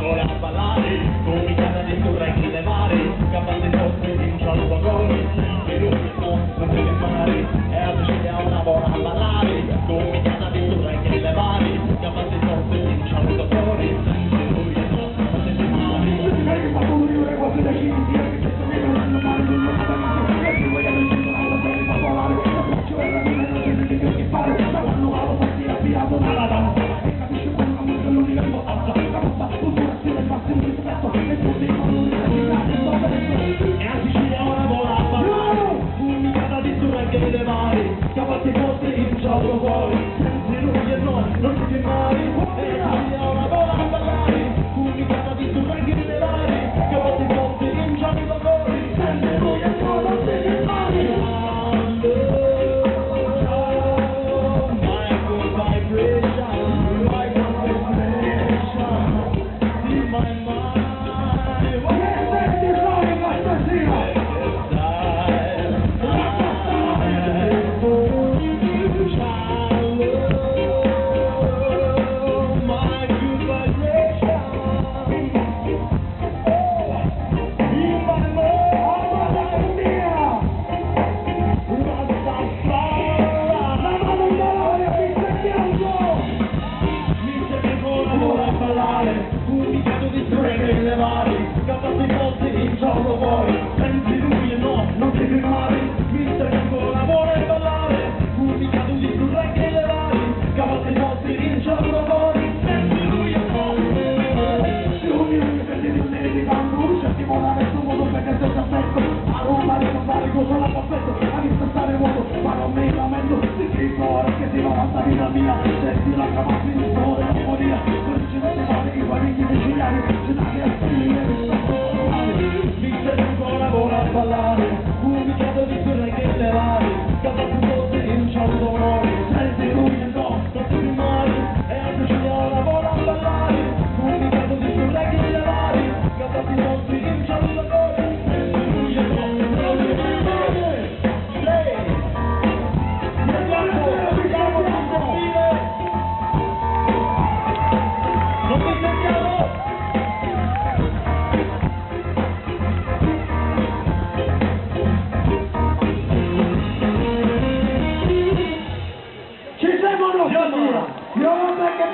vola a ballare, cominciata di corretti le mari, capace forse di un cialdo gol, che non deve fare, e a Sicilia una vola a ballare, cominciata di corretti le mari, capace forse di un cialdo gol, che lui è no, non deve fare. Tutti quelli che fanno vivere quasi da cinti, che questo meno non hanno mai non lo fanno, e si vogliono uscire dalla bene popolare, la braccio è la mia, non c'è niente più che fare, ma quando vado farti avviato dalla danza, e capisci quello che è l'unica importanza, la vostra culturazione è fatti un rispetto, e tutti i valori della vita, e sto bene. E a Sicilia ora vola a ballare, unicata di surregge le mari, capace forse in cialdo fuori, senza lui e no, non si viene mai, e a Sicilia ora vola a ballare, unicata di surregge le mari, capace forse in cialdo fuori, senza lui e no, non si viene mai. Unicato di streghe le mani, capace forse in ciò lo vuoi, senti